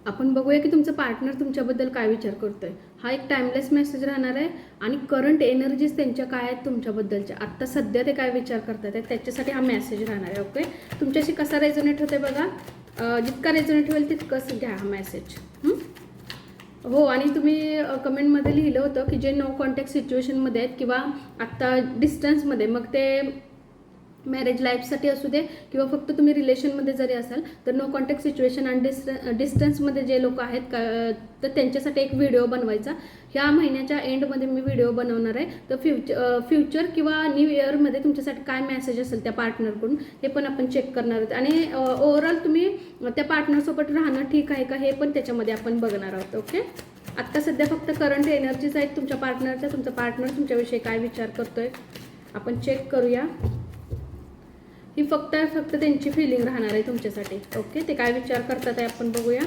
आपण बघूया की तुमचं पार्टनर तुमच्याबद्दल काय विचार करतोय. हा एक टाइमलेस मेसेज राहणार आहे आणि करंट एनर्जीज त्यांच्या काय आहेत तुमच्याबद्दलच्या, आत्ता सध्या ते काय विचार करतात आहे त्याच्यासाठी हा मेसेज राहणार आहे. ओके, तुमच्याशी कसा रेझोनेट होते बघा. जितका रेझोनेट होईल तितकंच घ्या हा मेसेज. हो, आणि तुम्ही कमेंटमध्ये लिहिलं होतं की जे नो कॉन्टॅक्ट सिच्युएशनमध्ये आहेत किंवा आत्ता डिस्टन्समध्ये, मग ते मॅरेज लाईफसाठी असू दे किंवा फक्त तुम्ही रिलेशनमध्ये जरी असाल तर नो कॉन्टॅक्ट सिच्युएशन आणि डिस्टन्समध्ये जे लोक आहेत तर त्यांच्यासाठी एक व्हिडिओ बनवायचा. ह्या महिन्याच्या एंडमध्ये मी व्हिडिओ बनवणार आहे. तर फ्युचर किंवा न्यू इयरमध्ये तुमच्यासाठी काय मेसेज असेल त्या पार्टनरकडून हे पण आपण चेक करणार आहोत. आणि ओव्हरऑल तुम्ही त्या पार्टनरसोबत राहणं ठीक आहे का हे पण त्याच्यामध्ये आपण बघणार आहोत. ओके, आत्ता सध्या फक्त करंट एनर्जीज आहेत तुमच्या पार्टनरच्या. तुमचा पार्टनर तुमच्याविषयी काय विचार करतोय आपण चेक करूया. ही फक्त त्यांची फिलिंग राहणार आहे तुमच्यासाठी. ओके, ते काय विचार करतात आहे आपण बघूया.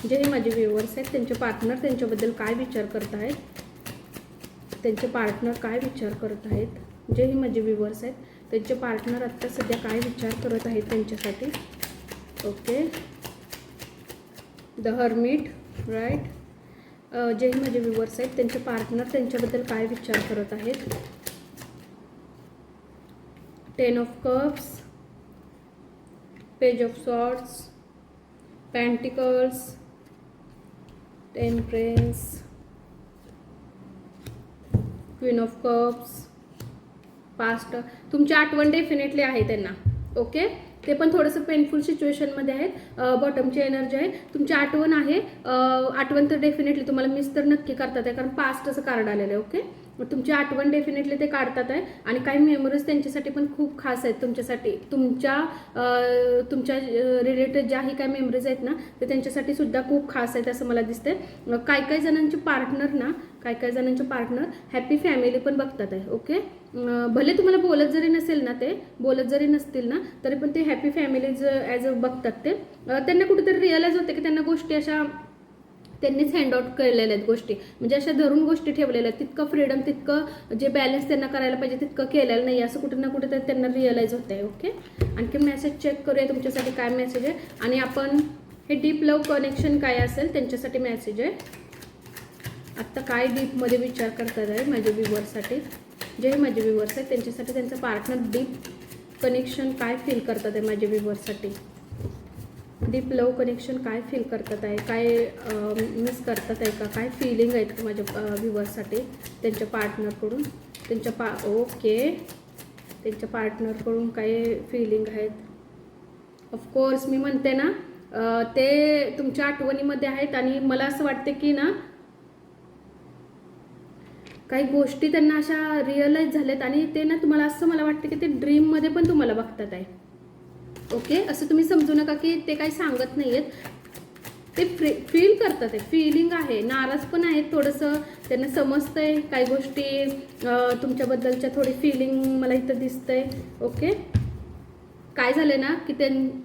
जे हे माझे व्ह्युअर्स आहेत त्यांचे पार्टनर त्यांच्याबद्दल काय विचार करत आहेत, त्यांचे पार्टनर काय विचार करत आहेत. जे हे माझे व्ह्युअर्स आहेत त्यांचे पार्टनर आत्ता सध्या काय विचार करत आहेत त्यांच्यासाठी. Okay, the hermit, right. जे हे माझे व्ह्युअर्स आहेत त्यांचे पार्टनर त्यांच्याबद्दल काय विचार करत आहेत. 10 of cups, page of swords, pentacles, temperance, queen of cups. Past तुमची आठवण डेफिनेटली आहे त्यांना. ओके, ते पण थोडंसं पेनफुल सिच्युएशनमध्ये आहेत. बॉटमची एनर्जी आहे, तुमची आठवण आहे. आठवण तर डेफिनेटली तुम्हाला मिस तर नक्की करतात आहे कारण पास्ट असं कार्ड आलेलं आहे. ओके, तुमची आठवण डेफिनेटली ते काढतात आहे आणि काही मेमरीज त्यांच्यासाठी पण खूप खास आहेत तुमच्यासाठी. तुमच्या रिलेटेड ज्याही काही मेमरीज आहेत ना ते त्यांच्यासाठी सुद्धा खूप खास आहेत असं मला दिसते. काही जणांचे पार्टनर हॅपी फॅमिली पण बघतात आहे. ओके, भले तुम्हाला बोलत जरी नसतील ना तरी पण ते हॅपी फॅमिलीज ॲज अ बघतात. ते त्यांना कुठेतरी रिअलाइज होते की त्यांना गोष्टी अशा त्यांनीच हँड आउट केलेल्या आहेत गोष्टी, म्हणजे अशा धरून गोष्टी ठेवलेल्या आहेत. तितकं फ्रीडम, तितकं जे बॅलन्स त्यांना करायला पाहिजे तितकं केलेलं नाही असं कुठे ना कुठे त्यांना रिअलाइज होत आहे. ओके, आणखी मेसेज चेक करूया तुमच्यासाठी काय मेसेज आहे आणि आपण हे डीप लव्ह कनेक्शन काय असेल त्यांच्यासाठी मेसेज आहे. आत्ता काय डीपमध्ये विचार करतात आहे माझे व्ह्युअर्ससाठी. जे माझे व्ह्युअर्स आहेत त्यांच्यासाठी त्यांचं पार्टनर डीप कनेक्शन काय फील करतात आहे माझे व्ह्युअर्ससाठी. डीप लव्ह कनेक्शन काय फील करतात आहे, काय मिस करतात आहे का, काय फिलिंग आहेत माझ्या व्ह्युअर्ससाठी त्यांच्या पार्टनरकडून. ओके, त्यांच्या पार्टनरकडून काय फिलिंग आहेत. ऑफकोर्स मी म्हणते ना ते तुमच्या आठवणीमध्ये आहेत आणि मला असं वाटते की ना काही गोष्टी त्यांना अशा रिअलाइज झाल्यात आणि ते ना तुम्हाला असं मला वाटतं की ते ड्रीममध्ये पण तुम्हाला बघतात आहे. ओके, असं तुम्ही समजू नका की ते काही सांगत नाही आहेत, ते फील करतात आहे, फिलिंग आहे. नाराज पण आहेत थोडंसं, त्यांना समजतंय काही गोष्टी तुमच्याबद्दलच्या, थोडी फिलिंग मला इथं दिसतंय. ओके, काय झालं ना की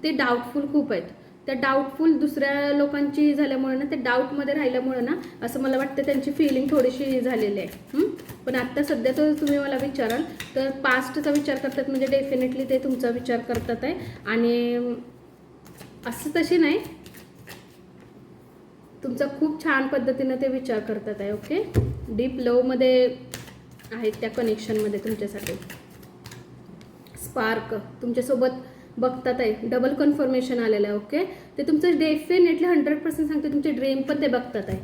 ते डाऊटफुल खूप आहेत. त्या डाऊटफुल दुसऱ्या लोकांची झाल्यामुळे ना ते डाऊटमध्ये राहिल्यामुळे ना असं मला वाटतं त्यांची फिलिंग थोडीशी झालेली आहे. पण आत्ता सध्या तर तुम्ही मला विचाराल तर पास्टचा विचार करतात म्हणजे डेफिनेटली ते तुमचा विचार करतात आहे आणि असं तशी नाही, तुमचा खूप छान पद्धतीनं ते विचार करतात आहे. ओके, डीप लवमध्ये आहेत त्या कनेक्शनमध्ये तुमच्यासाठी. स्पार्क तुमच्यासोबत बघतात आहे, डबल कन्फर्मेशन आलेलं आहे. ओके, ते तुमचं डेफिनेटली 100% सांगते तुमचे ड्रीम पण ते बघतात आहे.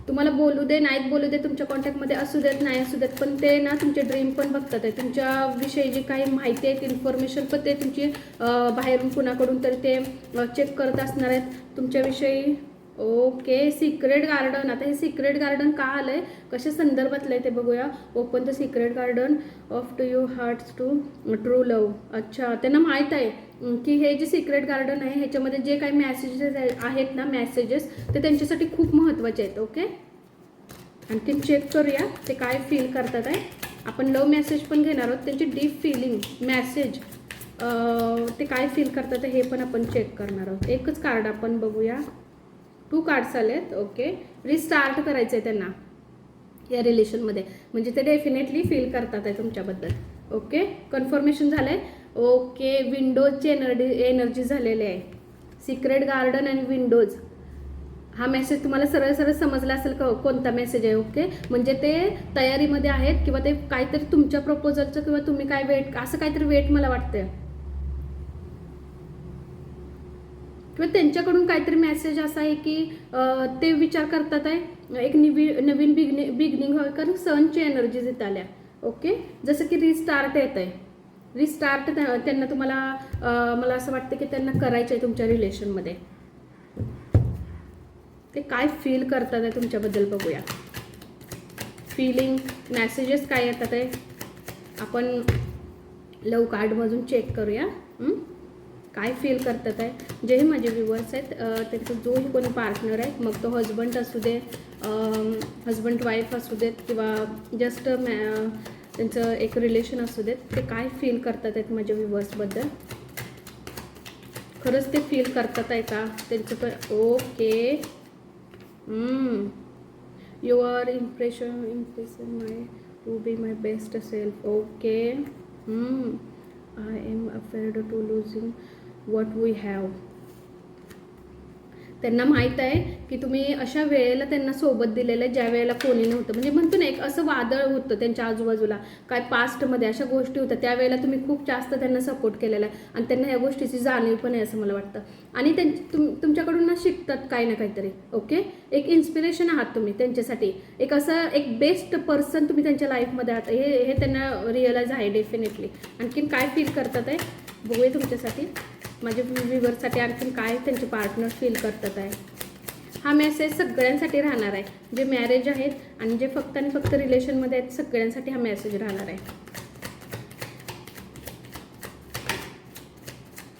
तुम्हाला बोलू दे नाहीत बोलू दे, तुमच्या कॉन्टॅक्टमध्ये असू देत नाही असू देत, पण ते ना तुमचे ड्रीम पण बघतात आहे. तुमच्याविषयी जी काही माहिती आहे इन्फॉर्मेशन पण ते तुमची बाहेरून कुणाकडून तरी ते चेक करत असणार आहेत तुमच्याविषयी. Okay, secret garden. आता हे सिक्रेट गार्डन का आलं आहे, कशा संदर्भातलं आहे ते बघूया. Open the secret garden of two you hearts to true love. अच्छा, त्यांना माहीत आहे की हे जे सिक्रेट गार्डन आहे ह्याच्यामध्ये जे काही मेसेजेस आहेत ना ते त्यांच्यासाठी खूप महत्त्वाचे आहेत. ओके, आणखीन चेक करूया ते काय फील करतात आहे. आपण लव्ह मेसेज पण घेणार आहोत, त्यांची डीप फिलिंग मेसेज ते काय फील करतात हे पण आपण चेक करणार आहोत. एकच कार्ड आपण बघूया. 2 कार्ड्स आलेत. ओके, रिस्टार्ट करायचं आहे त्यांना या रिलेशनमध्ये, म्हणजे ते डेफिनेटली फील करतात आहे तुमच्याबद्दल. ओके, कन्फर्मेशन झालं आहे. ओके, विंडोजची एनर्जी झालेली आहे. सिक्रेट गार्डन आणि विंडोज हा मेसेज तुम्हाला सरळ सरळ समजला असेल कोणता मेसेज आहे. ओके, म्हणजे ते तयारीमध्ये आहेत किंवा ते काहीतरी तुमच्या प्रपोजलचं किंवा तुम्ही काय वेट असं काहीतरी वेट मला वाटतंय, किंवा त्यांच्याकडून काहीतरी मेसेज असा आहे की ते विचार करतात आहे एक नवीन बिगनिंग व्हावी, कारण सनची एनर्जीज येत आल्या. ओके, जसं की रिस्टार्ट येत आहे. रिस्टार्ट त्यांना तुम्हाला मला असं वाटतं की त्यांना करायचं आहे तुमच्या रिलेशनमध्ये. ते काय फील करतात आहे तुमच्याबद्दल बघूया. फिलिंग मेसेजेस काय येतात आहे आपण लव कार्डमधून चेक करूया. काय फील करतात आहे जे माझे व्ह्युअर्स आहेत त्यांचं जोही कोणी पार्टनर आहे, मग तो हजबंड असू दे, हजबंड वाईफ असू देत किंवा जस्ट त्यांचं एक रिलेशन असू देत, ते काय फील करतात आहेत माझ्या व्ह्युअर्सबद्दल. खरंच ते फील करतात आहे का त्यांचं पण. Okay, your impression my to be my best self. Okay, I am afraid to losing what we have. त्यांना माहीत आहे की तुम्ही अशा वेळेला त्यांना सोबत दिलेलं आहे ज्या वेळेला कोणी नव्हतं. म्हणजे म्हणतो ना एक असं वादळ होतं त्यांच्या आजूबाजूला, काय पास्टमध्ये अशा गोष्टी होत्या, त्यावेळेला तुम्ही खूप जास्त त्यांना सपोर्ट केलेला आहे आणि त्यांना ह्या गोष्टीची जाणीव पण आहे असं मला वाटतं. आणि तुमच्याकडून ना शिकतात काही ना काहीतरी. ओके, एक इन्स्पिरेशन आहात तुम्ही त्यांच्यासाठी, एक असं एक बेस्ट पर्सन तुम्ही त्यांच्या लाईफमध्ये आहात, हे त्यांना रिअलाइज आहे डेफिनेटली. आणखीन काय फील करतात आहे बघूया तुमच्यासाठी, माझ्या व्ह्युअर्ससाठी आणखीन काय त्यांचे पार्टनर फील करतात आहे. हा मेसेज सगळ्यांसाठी राहणार आहे, जे मॅरेज आहेत आणि जे फक्त आणि फक्त रिलेशनमध्ये आहेत सगळ्यांसाठी हा मेसेज राहणार आहे.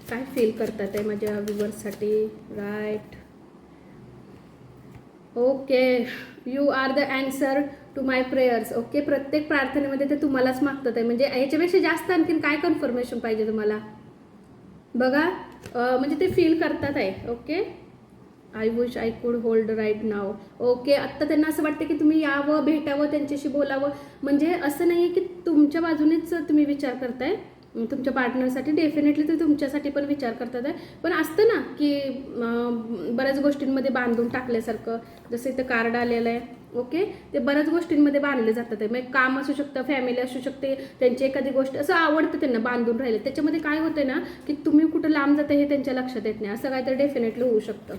काय फील करतात आहे माझ्या व्ह्युअर्ससाठी. Right, okay, you are the answer to my prayers. Okay, प्रत्येक प्रार्थनेमध्ये ते तुम्हालाच मागतात आहे. म्हणजे याच्यापेक्षा जास्त आणखीन काय कन्फर्मेशन पाहिजे तुम्हाला बघा. म्हणजे ते फील करतात आहे. Okay, I wish I could hold right now. Okay, आत्ता त्यांना असं वाटतं की तुम्ही यावं, भेटावं, त्यांच्याशी बोलावं. म्हणजे असं नाही आहे की तुमच्या बाजूनेच तुम्ही विचार करताय तुमच्या पार्टनरसाठी, डेफिनेटली ते तुमच्यासाठी पण विचार करतात आहे. पण असतं ना की बऱ्याच गोष्टींमध्ये बांधून टाकल्यासारखं, जसं इथं कार्ड आलेलं आहे. ओके, ते बऱ्याच गोष्टींमध्ये बांधले जातात आहे. मग काम असू शकतं, फॅमिली असू शकते, त्यांची एखादी गोष्ट असं आवडतं त्यांना बांधून राहिले. त्याच्यामध्ये काय होतं ना की तुम्ही कुठं लांब जाता हे त्यांच्या लक्षात येत नाही. असं काहीतरी डेफिनेटली होऊ शकतं.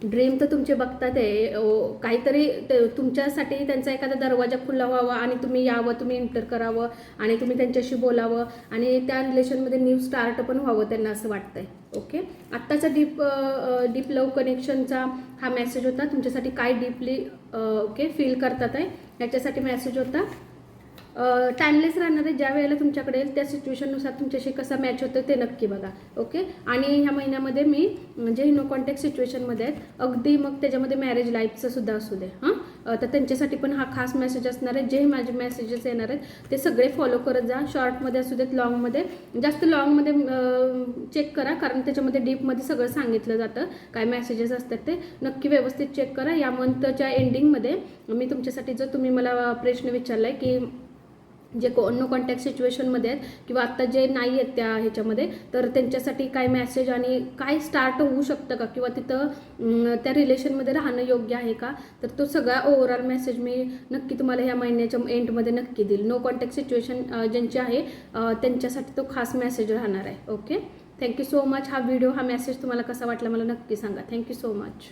ड्रीम तर तुमचे बघतात आहे, काहीतरी तुमच्यासाठी त्यांचा एखादा दरवाजा खुला व्हावा आणि तुम्ही यावं, तुम्ही एंटर करावं आणि तुम्ही त्यांच्याशी बोलावं आणि त्या रिलेशनमध्ये न्यू स्टार्ट पण व्हावं त्यांना असं वाटतंय. ओके, आत्ताचा डीप लव कनेक्शनचा हा मेसेज होता तुमच्यासाठी. काय डीपली ओके फील करतात आहे याच्यासाठी मेसेज होता. टाईमलेस राहणार आहे, ज्या वेळेला तुमच्याकडे येईल त्या सिच्युएशननुसार तुमच्याशी कसा मॅच होतं ते नक्की बघा. ओके, आणि ह्या महिन्यामध्ये मी जे नो कॉन्टॅक्ट सिच्युएशनमध्ये आहेत अगदी मग त्याच्यामध्ये मॅरेज लाईफचं सुद्धा असू दे तर त्यांच्यासाठी पण हा खास मेसेज असणार आहे. जे माझे मेसेजेस येणार आहेत ते सगळे फॉलो करत जा. शॉर्टमध्ये असू देत, लॉंगमध्ये, जास्त लॉंगमध्ये चेक करा कारण त्याच्यामध्ये डीपमध्ये सगळं सांगितलं जातं. काय मेसेजेस असतात ते नक्की व्यवस्थित चेक करा. या मंथच्या एंडिंगमध्ये मी तुमच्यासाठी जर तुम्ही मला प्रश्न विचारला आहे की जे नो कॉन्टॅक्ट सिच्युएशनमध्ये आहेत किंवा आत्ता जे नाही आहेत त्या ह्याच्यामध्ये, तर त्यांच्यासाठी काय मेसेज आणि काय स्टार्ट होऊ शकतं का किंवा तिथं त्या रिलेशनमध्ये राहणं योग्य आहे का, तर तो सगळा ओव्हरऑल मेसेज मी नक्की तुम्हाला ह्या महिन्याच्या एंडमध्ये नक्की देईल. नो कॉन्टॅक्ट सिच्युएशन ज्यांची आहे त्यांच्यासाठी तो खास मेसेज राहणार आहे. Okay, thank you so much. हा व्हिडिओ, हा मेसेज तुम्हाला कसा वाटला मला नक्की सांगा. Thank you so much.